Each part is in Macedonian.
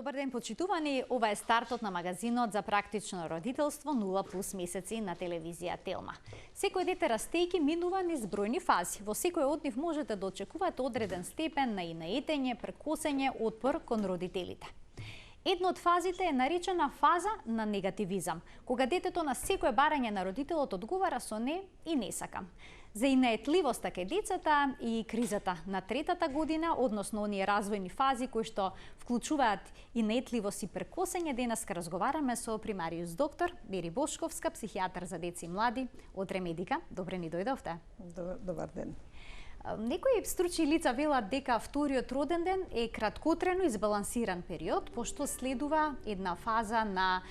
Добар ден, почитувани. Ова е стартот на магазинот за практично родителство 0+ месеци на телевизија Телма. Секој дете растејќи минува низ бројни фази. Во секој од нив можете да очекувате одреден степен на инаетење, прекосење, отпор кон родителите. Една од фазите е наречена фаза на негативизам, кога детето на секое барање на родителот одговара со не и не сакам. За инаетливоста кај децата и кризата на третата година, односно оние развојни фази кои што вклучуваат инаетливост и прекосење, денеска разговараме со примариус доктор Бери Бошковска, психијатар за деца и млади од Ремедика. Добре ни дојдовте. Добар ден. Некои стручни лица велат дека вториот роден ден е краткотрено избалансиран период, пошто следува една фаза на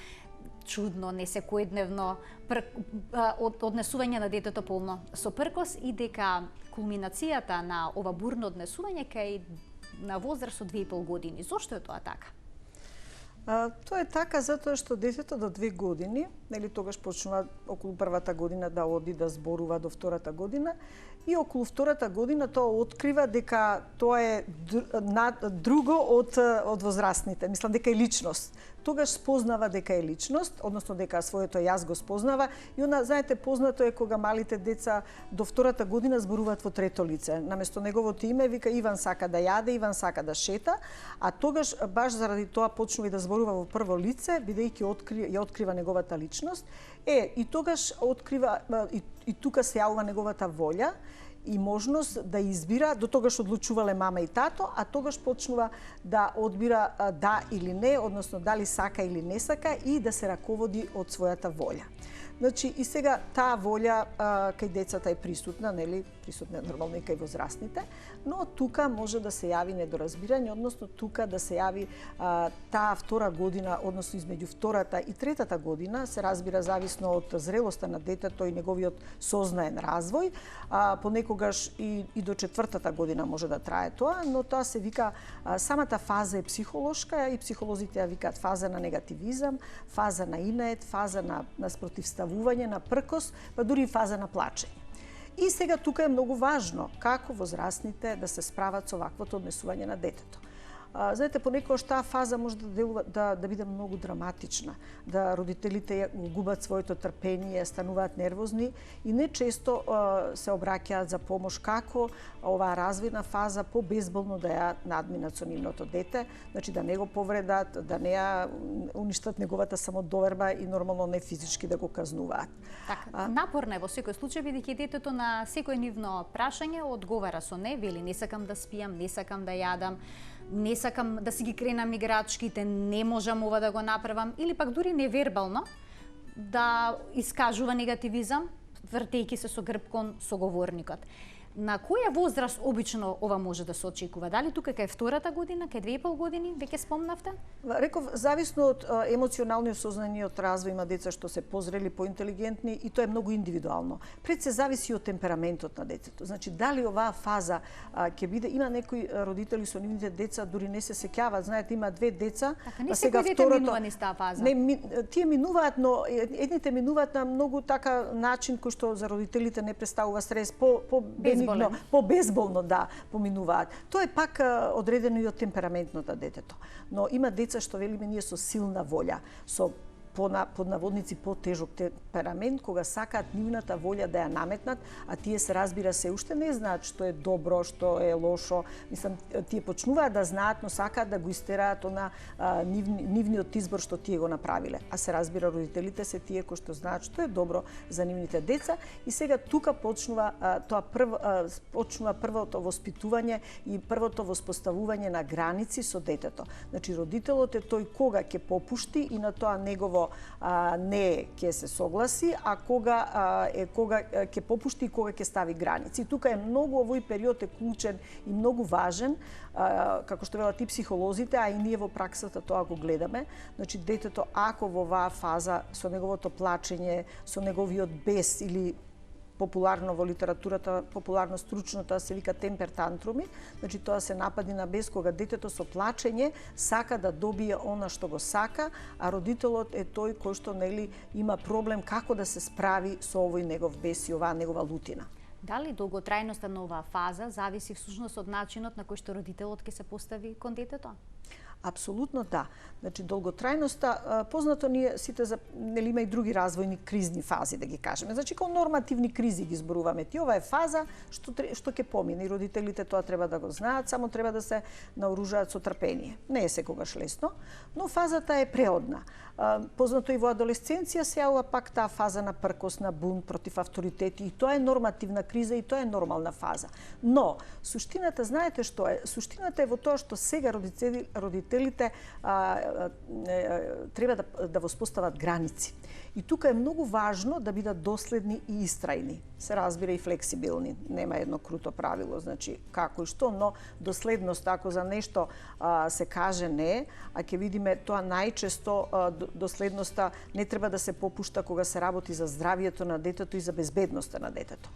чудно, несекојдневно однесување на детето полно со пркос и дека кулминацијата на ова бурно однесување кај на возраст од 2,5 години. Зошто е тоа така? Тоа е така затоа што детето до 2 години, нели тогаш почнува околу првата година да оди да зборува до втората година и околу втората година тоа открива дека тоа е друго од возрастните. Мислам дека е личност. Тогаш спознава дека е личност, односно дека своето јас го спознава и она, знаете, познато е кога малите деца до втората година зборуваат во трето лице. Наместо неговото име вика Иван сака да јаде, Иван сака да шета, а тогаш баш заради тоа почнува и да зборува во прво лице, бидејќи ја открива неговата личност. И тогаш открива и тука се јавува неговата волја и можност да избира. До тогаш одлучувале мама и тато, а тогаш почнува да одбира да или не, односно дали сака или не сака и да се раководи од својата волја. Значи, и сега таа волја кај децата е присутна, нели? Присутна е нормално и кај возрастните, но тука може да се јави недоразбирање, односно тука да се јави таа втора година, односно измеѓу втората и третата година, се разбира зависно од зрелоста на детето и неговиот сознаен развој, понекогаш и до четвртата година може да трае тоа, но тоа се вика, самата фаза е психолошка и психолозите ја викаат фаза на негативизам, фаза на инает, фаза на спротивставување, на пркос, па дури и фаза на плачење. И сега тука е многу важно како возрастните да се справат со ваквото однесување на детето. Знаете, понекогаш таа фаза може да биде многу драматична, да родителите губат своето трпение, стануваат нервозни и не често се обраќаат за помош како оваа развојна фаза побезболно да ја надминат со нивното дете, значи да не го повредат, да не ја уништат неговата самодоверба и нормално не физички да го казнуваат. Така, напорно е во секој случај, бидејќи детето на секој нивно прашање одговара со не, вели не сакам да спијам, не сакам да јадам, не сакам да си ги кренам играчките, не можам ова да го направам, или пак дури невербално да искажува негативизам, вртејќи се со грб кон соговорникот. На која возраст обично ова може да се очекува? Дали тука кај втората година, кај 2,5 години, веќе спомнавте? Реков, зависно од емоционалниот сознаниот развој, има деца што се позрели, поинтелигентни и тоа е многу индивидуално. Пред се зависи од темпераментот на детето. Значи, дали оваа фаза ќе биде, има некои родители со нивните деца дури не се сеќаваат, знаете, има 2 деца, така, не секој дете минува низ таа фаза. Тие минуваат, но едните минуваат на многу така начин кој што за родителите не представува стрес, по-безболно да поминуваат. Тоа е пак одредено и од темпераментот на детето. Но има деца што велиме ние со силна волја, со под наводници по-тежок темперамент, кога сакаат нивната волја да ја наметнат, а тие се разбира се уште не знаат што е добро, што е лошо. Мислам, тие почнуваат да знаат, но сакаат да го истераат нивниот избор што тие го направиле. А се разбира родителите се тие кои што знаат што е добро за нивните деца и сега тука почнува првото воспитување и првото воспоставување на граници со детето. Значи родителот е тој кога ќе попушти и на тоа негово не ќе се согласи, а кога ќе попушти и кога ќе стави граници. Тука е многу, овој период е клучен и многу важен, како што велат и психолозите, а и ние во праксата тоа го гледаме. Значи детето ако во оваа фаза со неговото плачење, со неговиот бес или популарно во литературата, популарно стручно тоа се вика темпер тантруми, значи тоа се напади на бес кога детето со плачење сака да добие она што го сака, а родителот е тој кој што нели има проблем како да се справи со овој негов бес и оваа негова лутина. Дали долготрајноста на оваа фаза зависи всушност од начинот на кој што родителот ќе се постави кон детето? Апсолутно да. Значи долготрајноста, познато ние сите нели има и други развојни кризни фази, да ги кажеме. Значи како нормативни кризи ги зборуваме. Ова е фаза што ќе помине и родителите тоа треба да го знаат, само треба да се наоружаат со трпение. Не е секогаш лесно, но фазата е преодна. Познато и во адолесценција се јавува пак таа фаза на пркос, на бунт против авторитети и тоа е нормативна криза и тоа е нормална фаза. Но суштината, знаете што е? Суштината е во тоа што сега родителите треба да воспостават граници. И тука е многу важно да бидат доследни и истрајни. Се разбира и флексибилни. Нема едно круто правило, значи како и што, но доследност, ако за нешто се каже не, а ќе видиме тоа најчесто доследноста не треба да се попушта кога се работи за здравието на детето и за безбедноста на детето.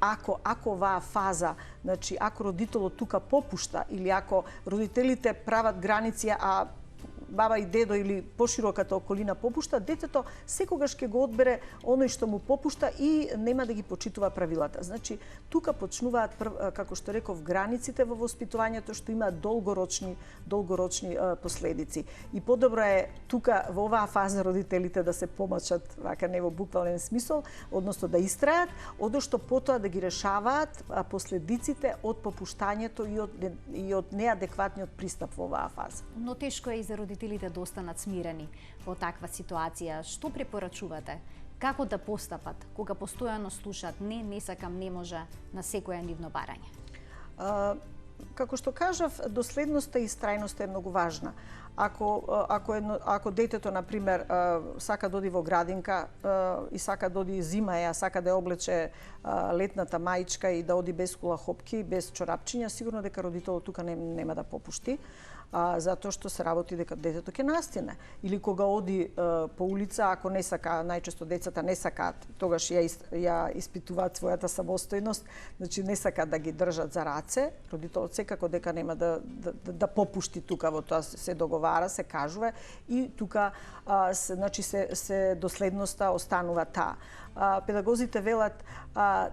Ако оваа фаза, значи ако родителот тука попушта или ако родителите прават граници, а баба и дедо или пошироката околина попушта, детето секогаш ќе го одбере оној што му попушта и нема да ги почитува правилата. Значи, тука почнуваат, како што реков, границите во воспитувањето што имаат долгорочни последици. И подобро е тука во оваа фаза родителите да се помачат, вака не во буквален смисол, односно да истрајат, одошто потоа да ги решаваат последиците од попуштањето и од неадекватниот пристап во оваа фаза. Но тешко е и за родителите да останат смирени во таква ситуација. Што препорачувате? Како да постапат кога постојано слушаат не сакам, не може на секоја нивно барање? Како што кажав, доследноста и истрајноста е многу важна. Ако детето, например, сака да оди во градинка и сака да оди зима, а сака да ја облече летната маичка и да оди без кулахопки, без чорапчиња, сигурно дека родителот тука нема да попушти, затоа што се работи дека детето ќе настине. Или кога оди по улица, ако не сака, најчесто децата не сакаат, тогаш ја испитуваат својата самостојност, значи не сакаат да ги држат за раце, родителот секако дека нема да попушти тука во тоа, се договара, се кажува и тука значи се доследноста останува таа. Педагозите велат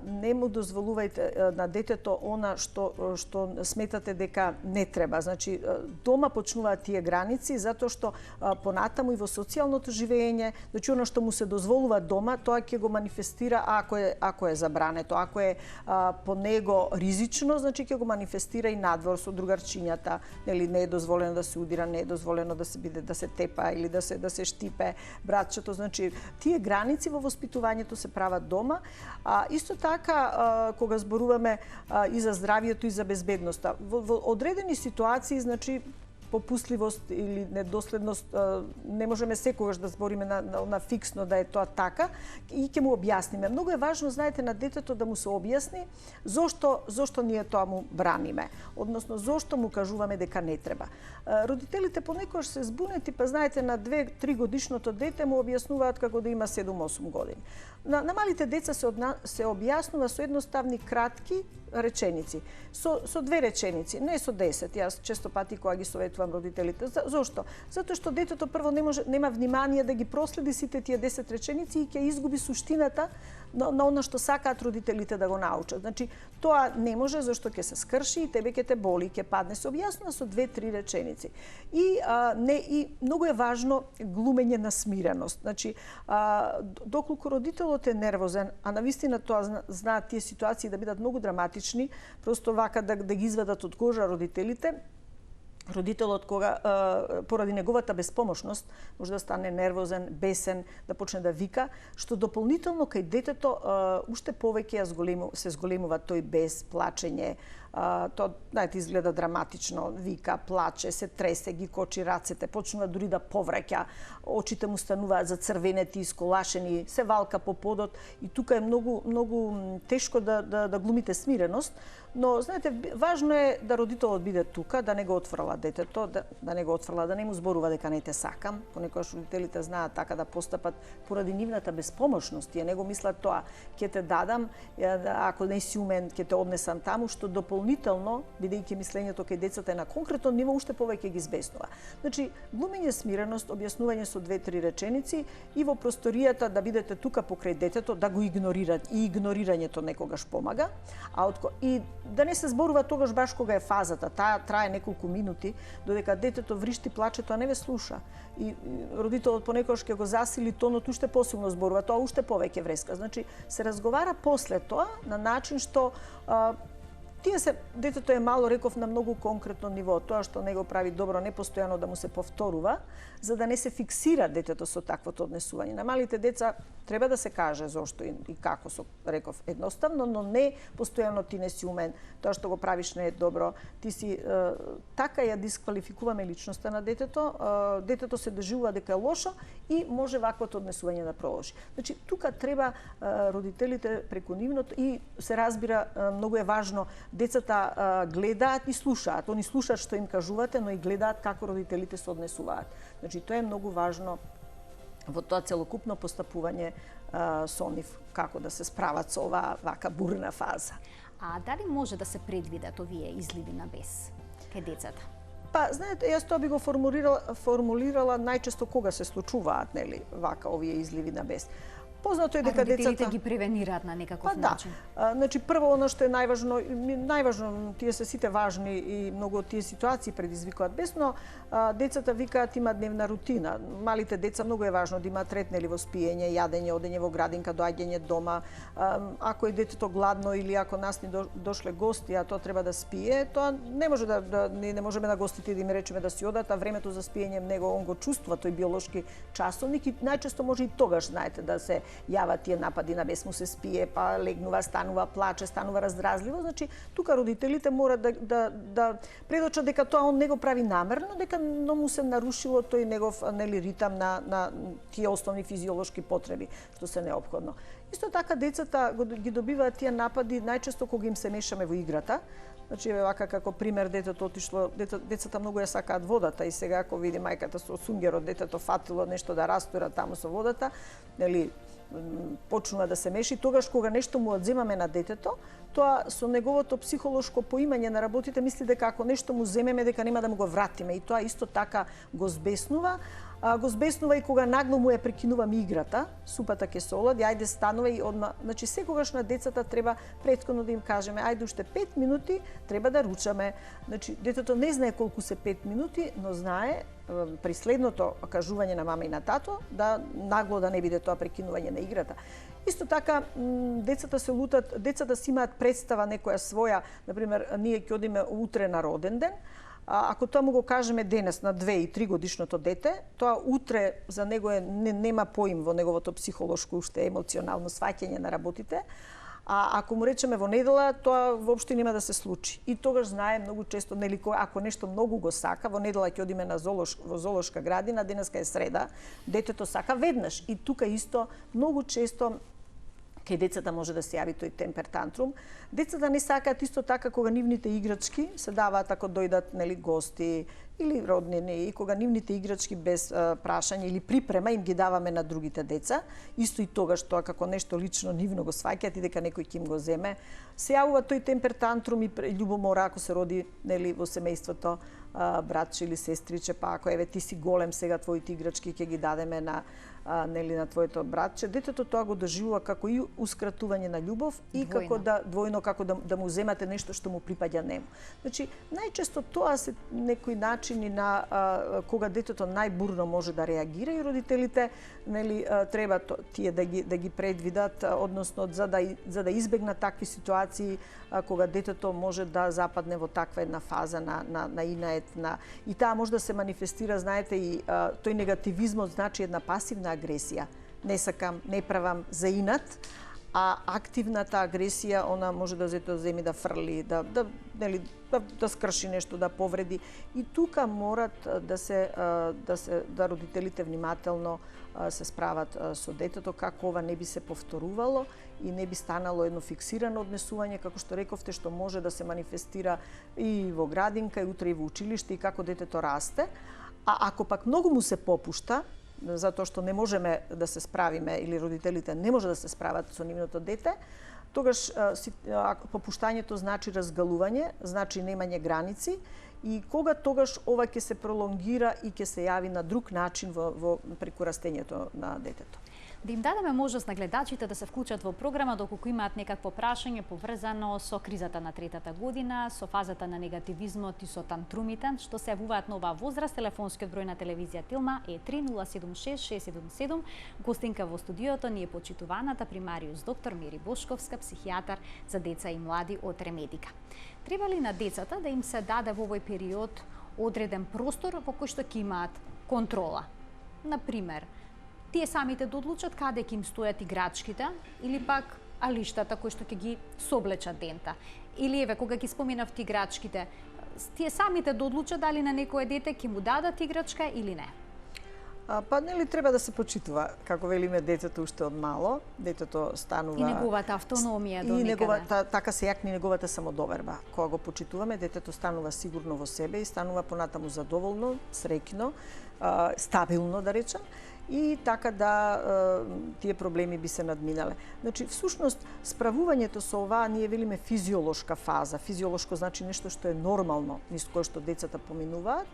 не му дозволувајте на детето она што сметате дека не треба. Значи дома почнуваат тие граници затоа што понатаму и во социјалното живење, значи она што му се дозволува дома, тоа ќе го манифестира ако е забрането, ако е по него ризично, значи ќе го манифестира и надвор со другарчињата, нели не е дозволено да се удира, не е дозволено да се тепа или да се штипе братчето, значи тие граници во воспитувањето се прават дома. Исто така, кога зборуваме и за здравието и за безбедноста, во одредени ситуации, значи, попустливост или недоследност, не можеме секогаш да збориме на фиксно да е тоа така и ќе му објасниме. Многу е важно, знаете, на детето да му се објасни зошто ние тоа му браниме, односно зошто му кажуваме дека не треба. Родителите понекогаш се збунети, па знаете, на 2-3 годишното дете му објаснуваат како да има 7-8 години. На малите деца се објаснува со едноставни кратки реченици, со 2 реченици, не со 10. Јас често пати кога ги советувам родителите. Зошто? Затоа што детето прво нема внимание да ги проследи сите тие 10 реченици и ќе изгуби суштината на она што сакаат родителите да го научат. Значи, тоа не може зашто ќе се скрши и тебе ќе те боли, ќе падне. Се објаснува со 2-3 реченици. И многу е важно глумење на смиреност. Значи, доколку родителот е нервозен, а навистина тоа знаат тие ситуации да бидат многу драматични, просто вака да ги извадат од кожа родителите, родителот кога поради неговата безпомошност може да стане нервозен, бесен, да почне да вика, што дополнително кај детето уште повеќе се зголемува тој бес, плачење, тоа, знаете, изгледа драматично, вика, плаче, се тресе, ги кочи рацете, почнува дури да повраќа, очите му стануваат зацрвенети, исколашени, се валка по подот и тука е многу тешко да глумите смиреност, но знаете, важно е да родителот биде тука, да не го отфрла детето, да не му зборува дека не те сакам. Понекогаш родителите знаат така да постапат поради нивната безпомошност. Тие не го мислат тоа, ќе те дадам, ако не си умен, ќе те однесам таму, што дополнително, бидејќи мислењето кај децата е на конкретно ниво, уште повеќе ги збеснува. Значи, глумење смиреност, објаснување со 2-3 реченици и во просторијата да бидете тука покрај детето, да го игнорират и игнорирањето некогаш помага, и да не се зборува тогаш баш кога е фазата, таа трае неколку минути минути, додека детето вришти, плаче, тоа не ве слуша. И родителот понекогаш ќе го засили тонот, уште посилно зборува, тоа уште повеќе вреска. Значи, се разговара после тоа на начин што детето е мало, реков, на многу конкретно ниво. Тоа што не го прави добро, не постојано да му се повторува, за да не се фиксира детето со таквото однесување. На малите деца треба да се каже зошто и како, реков, едноставно, но не постојано ти не си умен, тоа што го правиш не е добро. Ти си така ја дисквалификуваме личноста на детето, детето се доживува дека е лошо и може ваквото однесување да продолжи. Значи, тука треба родителите преку нивното и се разбира, многу е важно, децата гледаат и слушаат. Они слушаат што им кажувате, но и гледаат како родителите се однесуваат. Значи, тоа е многу важно во тоа целокупно постапување со нив, како да се справат со оваа вака бурна фаза. А дали може да се предвидат овие изливи на бес кај децата? Па, знаете, јас тоа би го формулирала најчесто кога се случуваат, нели, вака овие изливи на бес. Познато е дека родителите ги превенираат на некаков начин. Значи, прво оно што е најважно, тие се сите важни и многу од тие ситуации предизвикуваат бес, но децата викаат има дневна рутина. Малите деца многу е важно да имаат ред, нели, во спиење, јадење, одење во градинка, доаѓање дома. Ако е детето гладно или ако нас ни дошле гости, а тоа треба да спие, тоа не може не можеме на гостите да им речеме да си одат, а времето за спиење него он го чувствува тој биолошки часовник и најчесто може и тогаш, знаете, да се јават тие напади на бес, му се спие, па легнува, станува, плаче, станува раздразливо. Значи, тука родителите мора да предочат дека тоа он не го прави намерно, дека му се нарушило тој негов, нели, ритам на тие основни физиолошки потреби што се неопходно. Исто така децата ги добиваат тие напади најчесто кога им се мешаме во играта. Значи, вака како пример, детето отишло, децата многу ја сакаат водата и сега ако види мајката со сунгерот, детето фатило нешто да растура таму со водата, нели, почнува да се меши, тогаш кога нешто му одземаме на детето, тоа со неговото психолошко поимање на работите мисли дека ако нешто му земеме дека нема да му го вратиме и тоа исто така го збеснува. Го збеснува и кога нагло му ја прекинуваме играта, супата ќе се олади, ајде станува и одма. Значи секогаш на децата треба претходно да им кажеме ајде уште 5 минути треба да ручаме. Значи детето не знае колку се 5 минути, но знае при следното кажување на мама и на тато да нагло да не биде тоа прекинување на играта. Исто така децата се лутат, децата си имаат представа некоја своја, например ние ќе одиме утре на роден ден. Ако тоа му го кажеме денес на 2 и 3 годишното дете, тоа утре за него нема поим во неговото психолошко уште емоционално сваќање на работите. А ако му речеме во недела, тоа воопшто нема да се случи. И тогаш знае многу често, нели, ако нешто многу го сака, во недела ќе одиме на во зоолошка градина, денеска е среда, детето сака веднаш. И тука исто многу често кај децата може да се јави тој темпер тантрум. Децата не сакаат исто така кога нивните играчки се даваат ако дојдат, нели, гости или роднини, и кога нивните играчки без прашање или припрема им ги даваме на другите деца, исто и тогаш тоа како нешто лично нивно го сваќаат и дека некој ќе им го земе, се јавува тој темпер тантрум и љубомора ако се роди, нели, во семејството братче или сестриче, па ако еве ти си голем сега твоите играчки ќе ги дадеме на нели на твоето братче, детето тоа го доживува како и ускратување на љубов и како двојно како да му земате нешто што му припаѓа нему. Значи најчесто тоа се некои начини на кога детето најбурно може да реагира и родителите, нели, треба тие да ги предвидат, односно за да избегнат такви ситуации кога детето може да западне во таква една фаза на инает, и таа може да се манифестира, знаете, и тој негативизмот значи една пасивна агресија. Не сакам, не правам за инат, а активната агресија она може да земи да фрли, да скрши нешто, да повреди. И тука морат да родителите внимателно се справат со детето како ова не би се повторувало и не би станало едно фиксирано однесување, како што рековте, што може да се манифестира и во градинка, и утре и во училиште, и како детето расте. А ако пак многу му се попушта, затоа што не можеме да се справиме или родителите не може да се справат со нивното дете, тогаш попуштањето значи разгалување, значи немање граници и кога тогаш ова ќе се пролонгира и ќе се јави на друг начин преку растењето на детето. Да им дадеме можност на гледачите да се вклучат во програма доколку имаат некакво прашање поврзано со кризата на третата година, со фазата на негативизмот и со тантрумите, што се јавуваат на оваа возраст. Телефонскиот број на телевизија Телма е 3076 Гостинка во студиото ни е почитуваната примариус доктор Мери Бошковска, психијатар за деца и млади од Ремедика. Треба ли на децата да им се даде во овој период одреден простор во кој што ќе имаат контрола? Например, тие самите да одлучат каде ќе им стојат играчките или пак алиштата кои што ќе ги соблечат дента. Или еве кога ги споменавте играчките, тие самите да одлучат дали на некое дете ќе му дадат играчка или не. Па нели треба да се почитува, како велиме, детето уште од мало, детето станува И неговата автономија до и некаде. така се јакни неговата самодоверба. Кога го почитуваме, детето станува сигурно во себе и станува понатаму задоволно, среќно, стабилно да речам, и така да тие проблеми би се надминале. Значи, всушност, справувањето со оваа, ние велиме физиолошка фаза. Физиолошко значи нешто што е нормално, низ кое што децата поминуваат.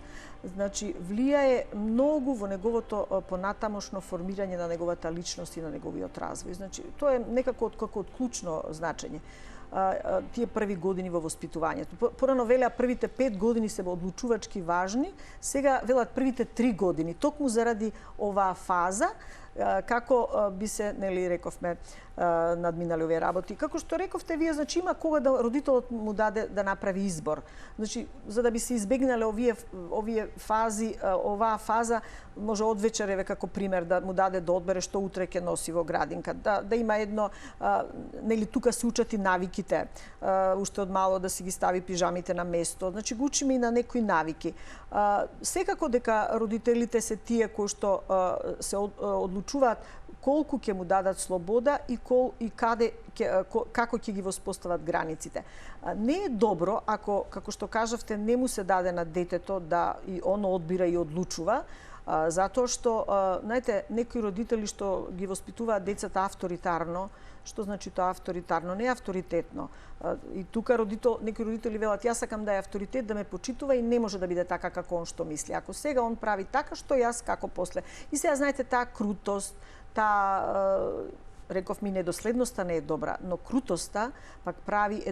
Значи, влијае многу во неговото понатамошно формирање на неговата личност и на неговиот развој. Значи, тоа е некако од клучно значење. Тие први години во воспитувањето. Порано велеа првите 5 години се одлучувачки важни, сега велат првите 3 години, токму заради оваа фаза, како би се, нели рековме, надминали овие работи. Како што рековте вие, значи има кога да родителот му даде да направи избор. Значи, за да би се избегнале овие фази, оваа фаза може од вечереве како пример да му даде да одбере што утре ќе носи во градинка, да има едно, нели тука се учат и навиките, уште од мало да си ги стави пижамите на место. Значи го учиме и на некои навики. Секако дека родителите се тие кои што се одлучуваат колку ќе му дадат слобода и каде како ќе ги воспостават границите. Не е добро ако, како што кажавте, не му се даде на детето да и оно одбира и одлучува, затоа што, знаете, некои родители што ги воспитуваат децата авторитарно. Што значи тоа авторитарно? Не авторитетно. И тука некои родители велат, јас сакам да е авторитет, да ме почитува и не може да биде така како он што мисли. Ако сега он прави така, што јас како после. И сега, знаете, таа крутост, реков ми, недоследноста не е добра, но крутоста пак прави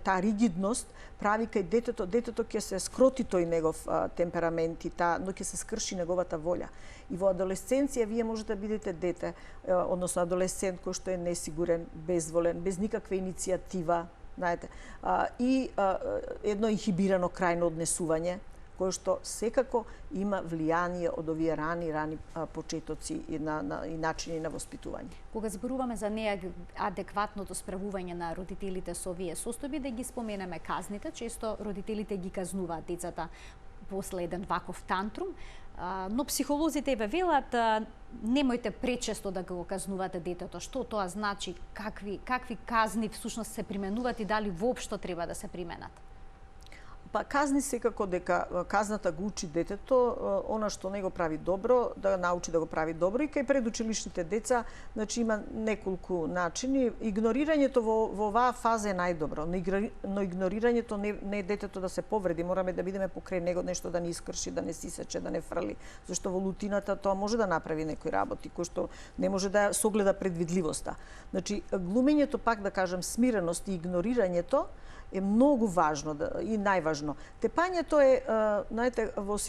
таа ригидност прави кај детето ќе се скроти тој негов темперамент и но ќе се скрши неговата волја. И во адолесценција вие можете да бидете дете, односно адолесцент кој што е несигурен, безволен, без никаква иницијатива, знаете, и едно инхибирано крајно однесување, кое што секако има влијание од овие рани почетоци и начини на воспитување. Кога зборуваме за неадекватното справување на родителите со овие состојби, да ги споменеме казните. Често родителите ги казнуваат децата после еден ваков тантрум, но психолозите ве велат немојте пречесто да го казнувате детето. Што тоа значи? Какви казни всушност се применуваат и дали воопшто треба да се применат? Па казни секако дека казната го учи детето, она што не го прави добро, да научи да го прави добро, и кај предучилишните деца, значи има неколку начини. Игнорирањето во оваа фаза е најдобро, но игнорирањето не е детето да се повреди, мораме да бидеме покрај него, нешто да не искрши, да не сисече, да не фрли, зашто во лутината тоа може да направи некои работи кои што не може да согледа предвидливоста. Значи глумењето, пак да кажам, смиреност и игнорирањето е многу важно и најважно. Тепањето е, знаете, во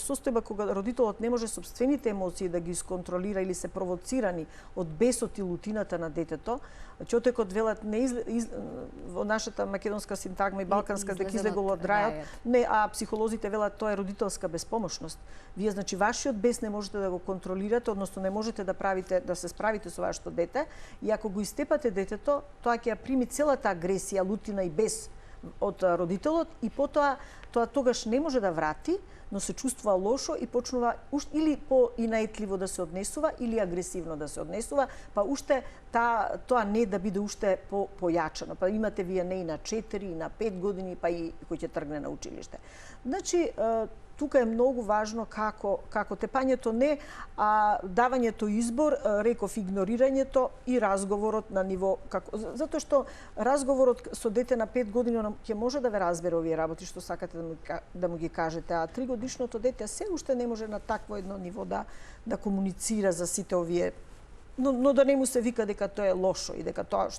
состојба кога родителот не може сопствените емоции да ги исконтролира или се провоцирани од бесот и лутината на детето, Ќотекот велат во нашата македонска синтагма и балканска дека излегол од рајот, не, а психолозите велат тоа е родителска беспомошност. Вие, значи, вашиот бес не можете да го контролирате, односно не можете да се справите со вашето дете, и ако го истепате детето, тоа ќе ја прими целата агресија, лутина и бес од родителот, и потоа тоа тогаш не може да врати, но се чувствува лошо и почнува или поинаетливо да се однесува, или агресивно да се однесува, па уште тоа не да биде уште појачено. Па имате вие не и на 4, и на 5 години, па и кој ќе тргне на училиште. Значи, тука е многу важно како тепањето не, а давањето избор, реков игнорирањето и разговорот на ниво затоа што разговорот со дете на 5 години ќе може да ве разбере овие работи што сакате да му ги кажете, а 3-годишното дете се уште не може на такво едно ниво да комуницира за сите овие но да не му се вика дека тоа е лошо и дека тоа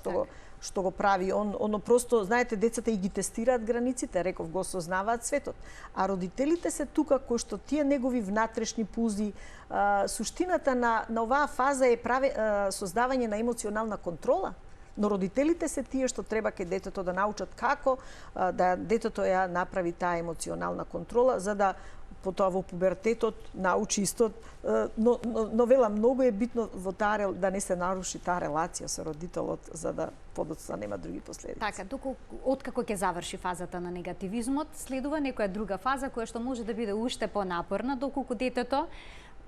што го прави оно просто, знаете, децата и ги тестираат границите, реков, го осознаваат светот. А родителите се тука кои што тие негови внатрешни пулзи, суштината на оваа фаза е создавање на емоционална контрола. Но родителите се тие што треба кај детето да научат како да детето ја направи таа емоционална контрола, за да потоа во пубертетот научи исто, но велам, многу е битно во таа да не се наруши таа релација со родителот, за да подоцна нема други последици. Така, откако ќе заврши фазата на негативизмот, следува некоја друга фаза која што може да биде уште понапорна, доколку детето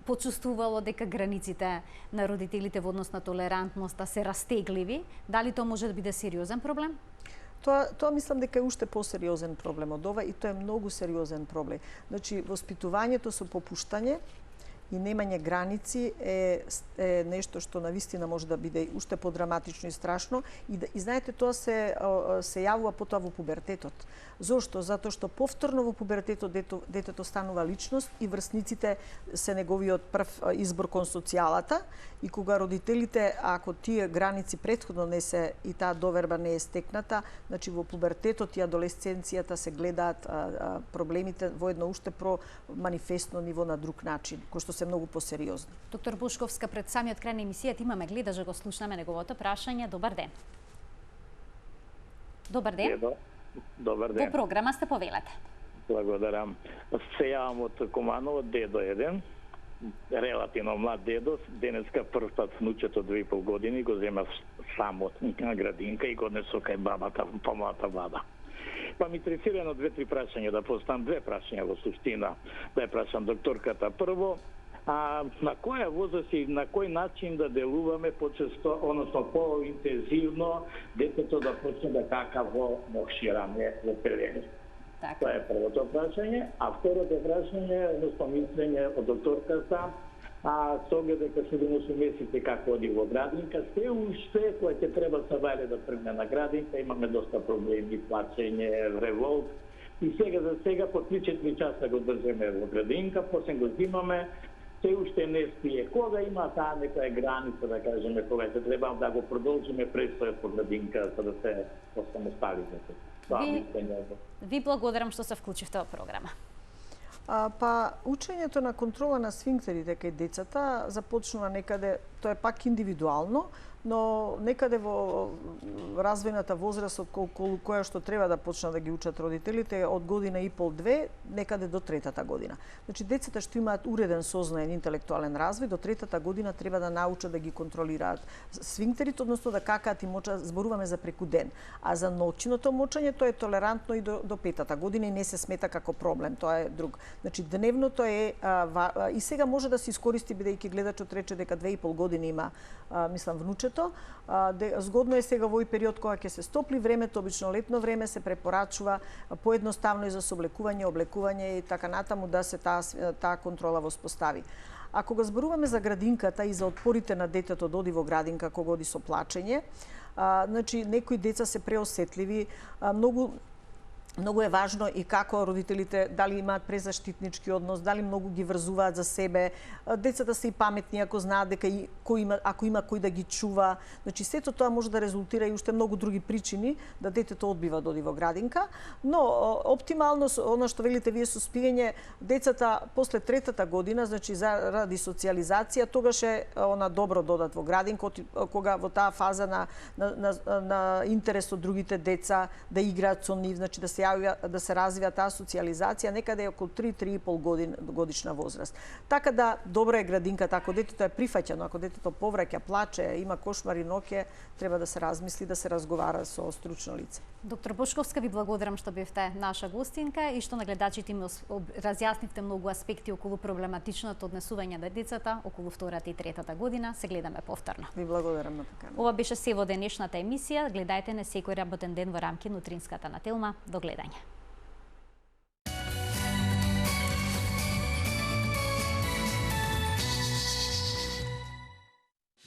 почувствувало дека границите на родителите во однос на толерантноста се растегливи. Дали тоа може да биде сериозен проблем? Тоа мислам дека е уште посериозен проблем од ова и тоа е многу сериозен проблем. Значи, воспитувањето со попуштање и немање граници е нешто што навистина може да биде уште подраматично и страшно и знаете, тоа се јавува потоа во пубертетот. Зошто? Затоа што повторно во пубертетот детето станува личност и врсниците се неговиот прв избор кон социјалата и кога родителите, ако тие граници претходно не се и таа доверба не е стекната, значи во пубертетот и адолесценцијата се гледаат проблемите во едно уште манифестно ниво на друг начин, кој што се многу посериозни. Доктор Бушковска, пред самиот крај на емисијата имаме гледаж да го слушнеме неговото прашање. Добар ден. Добар ден. Добар ден. Во програма сте, повелете. Благодарам. Се јавам од Куманово, дедо еден, релативно млад дедо, денеска прв пат внучето 2,5 години го зема само на градинка и го однесо кај бабата, помлата баба. Па ми интересира едно 2-3 прашања, да поставам 2 прашања во суштина, да ја прашам докторката. Прво, на која возраст и на кој начин да делуваме почесто, односно поинтензивно, детето да почне да кака во мокширање, во пелени? Тоа е првото прашање. А второто прашање, односно мислење од докторката, со оглед дека 7-8 месеци како оди во градинка, се уште кој ќе треба Савајле да тргне на градинка, имаме доста проблеми, плачење, револт. И сега по 3-4 часа го држиме во градинка, после го зимаме, се уште не спие. Кога има таа некоја граница, да кажеме, кога ќе треба да го продолжиме престојот по градинка, за да се осамосталиме? Ви благодарам што се вклучивте во програма. Па, учењето на контрола на сфинктерите кај децата започнува некаде, тоа е пак индивидуално, но некаде во развојната возраст околу која што треба да почнат да ги учат родителите од година и пол-две, некаде до 3-та година. Значи, децата што имаат уреден сознаен интелектуален развој, до 3-та година треба да научат да ги контролираат сфинктерите, односно да какаат и мочат, зборуваме за преку ден. А за ноќното мочење тоа е толерантно и до 5-та година и не се смета како проблем, тоа е друг. Значи, дневното е и сега може да се искористи, бидејќи гледачот рече дека 2,5 години има, мислам, внучето. Згодно е сега во овој период кога ќе се стопли времето, обично летно време, се препорачува поедноставно и за соблекување, облекување и така натаму да се таа контрола воспостави. Ако го зборуваме за градинката и за отпорите на детето да оди во градинка кога оди со плачење, значи некои деца се преосетливи, многу е важно и како родителите дали имаат презаштитнички однос, дали многу ги врзуваат за себе. Децата се и паметни ако знаат дека ако има кој да ги чува. Значи сето тоа може да резултира и уште многу други причини да детето одбива да оди во градинка, но оптимално она што велите вие со спиење, децата после 3-та година, значи заради социјализација, тогаш е она добро додат во градинка, кога во таа фаза на интерес од другите деца, да играат со нив, значи да се развива таа социјализација некаде околу 3-3,5 годишна возраст. Така да добра е градинката, ако детето е прифаќано, ако детето повраќа, плаче, има кошмари ноќе, треба да се размисли, да се разговара со стручно лице. Доктор Бушковска, ви благодарам што бевте наша гостинка и што на гледачите ми разјаснивте многу аспекти околу проблематичното однесување на децата околу 2-та и 3-та година. Се гледаме повторно. Ви благодарам на поканата. Ова беше се во денешната емисија. Гледајте не секој работен ден во рамки на утринската на Телма. До гледање.